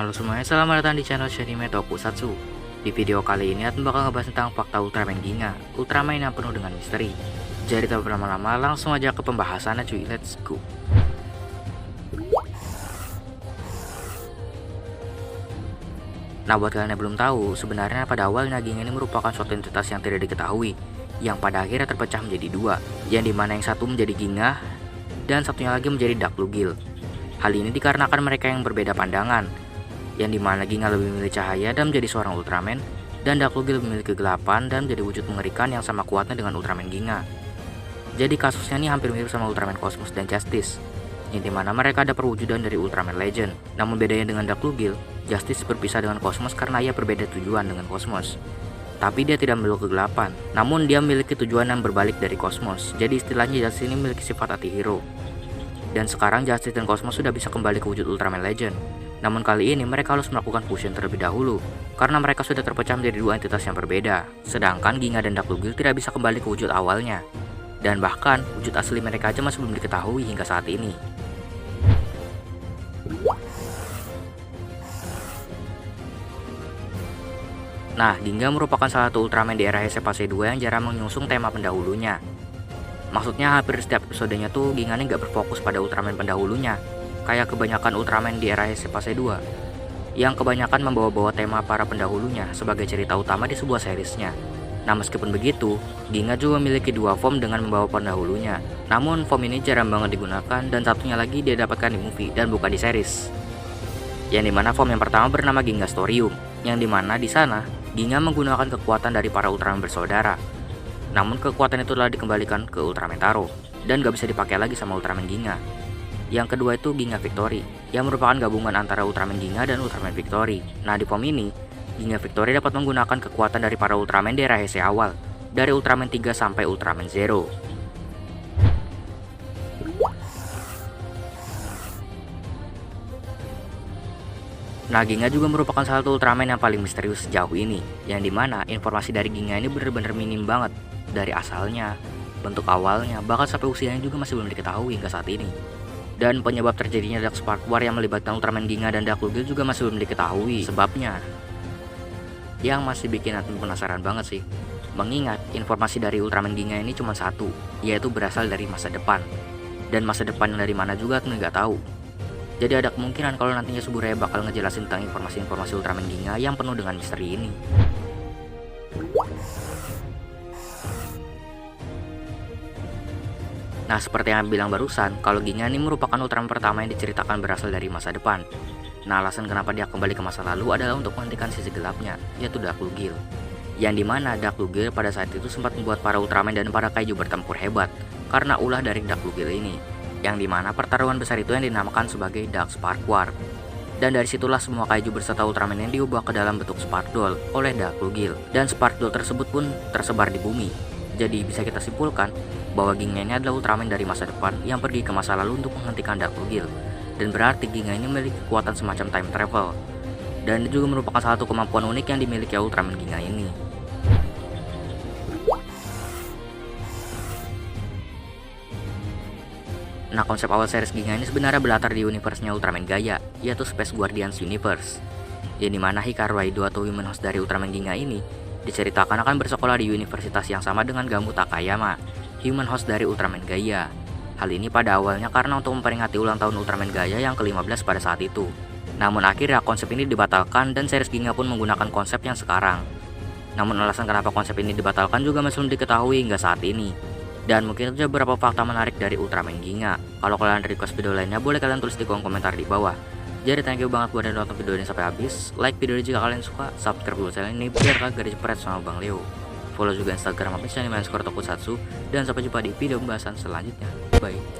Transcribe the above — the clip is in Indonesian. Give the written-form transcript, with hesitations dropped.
Halo semuanya, selamat datang di channel Shinime Tokusatsu. Di video kali ini aku bakal ngebahas tentang fakta Ultraman Ginga, Ultraman yang penuh dengan misteri. Jadi tak berlama-lama, langsung aja ke pembahasannya cuy, let's go. Nah, buat kalian yang belum tahu, sebenarnya pada awalnya Ginga ini merupakan suatu entitas yang tidak diketahui, yang pada akhirnya terpecah menjadi dua, yang dimana yang satu menjadi Ginga, dan satunya lagi menjadi Dark Lugil. Hal ini dikarenakan mereka yang berbeda pandangan, yang dimana Ginga lebih memilih cahaya dan menjadi seorang Ultraman, dan Dark Lugil memiliki kegelapan dan menjadi wujud mengerikan yang sama kuatnya dengan Ultraman Ginga. Jadi kasusnya ini hampir mirip sama Ultraman Cosmos dan Justice, yang dimana mereka ada perwujudan dari Ultraman Legend. Namun bedanya dengan Dark Lugil, Justice berpisah dengan Cosmos karena ia berbeda tujuan dengan Cosmos. Tapi dia tidak memiliki kegelapan, namun dia memiliki tujuan yang berbalik dari Cosmos. Jadi istilahnya Justice ini memiliki sifat anti-hero. Dan sekarang Justice dan Cosmos sudah bisa kembali ke wujud Ultraman Legend. Namun kali ini mereka harus melakukan fusion terlebih dahulu, karena mereka sudah terpecah menjadi dua entitas yang berbeda. Sedangkan Ginga dan Dark Lugil tidak bisa kembali ke wujud awalnya. Dan bahkan wujud asli mereka aja masih belum diketahui hingga saat ini. Nah, Ginga merupakan salah satu Ultraman di era Heisei Fase 2 yang jarang mengusung tema pendahulunya. Maksudnya hampir setiap episodenya tuh Ginga ini gak berfokus pada Ultraman pendahulunya, kayak kebanyakan Ultraman di era Heisei Fase 2, yang kebanyakan membawa-bawa tema para pendahulunya sebagai cerita utama di sebuah seriesnya. Nah, meskipun begitu, Ginga juga memiliki dua form dengan membawa pendahulunya. Namun form ini jarang banget digunakan, dan satunya lagi dia dapatkan di movie dan bukan di series. Yang dimana form yang pertama bernama Ginga Storium, yang dimana di sana Ginga menggunakan kekuatan dari para Ultraman bersaudara. Namun kekuatan itu telah dikembalikan ke Ultraman Taro dan gak bisa dipakai lagi sama Ultraman Ginga. Yang kedua itu Ginga Victory, yang merupakan gabungan antara Ultraman Ginga dan Ultraman Victory. Nah, di form ini Ginga Victory dapat menggunakan kekuatan dari para Ultraman di era Heisei awal, dari Ultraman 3 sampai Ultraman Zero. Nah, Ginga juga merupakan salah satu Ultraman yang paling misterius sejauh ini, yang dimana informasi dari Ginga ini benar-benar minim banget, dari asalnya, bentuk awalnya, bahkan sampai usianya juga masih belum diketahui hingga saat ini. Dan penyebab terjadinya Dark Spark War yang melibatkan Ultraman Ginga dan Dark Lugil juga masih belum diketahui sebabnya. Yang masih bikin admin penasaran banget sih, mengingat informasi dari Ultraman Ginga ini cuma satu, yaitu berasal dari masa depan. Dan masa depan dari mana juga admin nggak tahu. Jadi ada kemungkinan kalau nantinya Suburaya bakal ngejelasin tentang informasi-informasi Ultraman Ginga yang penuh dengan misteri ini. Nah, seperti yang bilang barusan, kalau Ginga ini merupakan Ultraman pertama yang diceritakan berasal dari masa depan. Nah, alasan kenapa dia kembali ke masa lalu adalah untuk menghentikan sisi gelapnya, yaitu Dark Lugil. Yang dimana Dark Lugil pada saat itu sempat membuat para Ultraman dan para kaiju bertempur hebat karena ulah dari Dark Lugil ini. Yang dimana pertarungan besar itu yang dinamakan sebagai Dark Spark War. Dan dari situlah semua kaiju berserta Ultraman yang diubah ke dalam bentuk Spark Doll oleh Dark Lugil. Dan Spark Doll tersebut pun tersebar di bumi. Jadi bisa kita simpulkan bahwa Ginga ini adalah Ultraman dari masa depan yang pergi ke masa lalu untuk menghentikan Dark Lugil. Dan berarti Ginga ini memiliki kekuatan semacam time travel. Dan itu juga merupakan salah satu kemampuan unik yang dimiliki Ultraman Ginga ini. Nah, konsep awal series Ginga ini sebenarnya berlatar di universe-nya Ultraman Gaia, yaitu Space Guardians Universe. Yang dimana Hikaru Raido atau Human Host dari Ultraman Ginga ini diceritakan akan bersekolah di universitas yang sama dengan Gamu Takayama, Human Host dari Ultraman Gaia. Hal ini pada awalnya karena untuk memperingati ulang tahun Ultraman Gaia yang ke-15 pada saat itu. Namun akhirnya konsep ini dibatalkan dan series Ginga pun menggunakan konsep yang sekarang. Namun alasan kenapa konsep ini dibatalkan juga masih belum diketahui hingga saat ini. Dan mungkin saja beberapa fakta menarik dari Ultraman Ginga. Kalau kalian request video lainnya, boleh kalian tulis di kolom komentar di bawah. Jadi thank you banget buat yang nonton video ini sampai habis. Like video ini jika kalian suka, subscribe dulu channel ini biar kagak di-spread sama Bang Leo. Follow juga Instagram Shinime Tokusatsu, dan sampai jumpa di video pembahasan selanjutnya. Bye.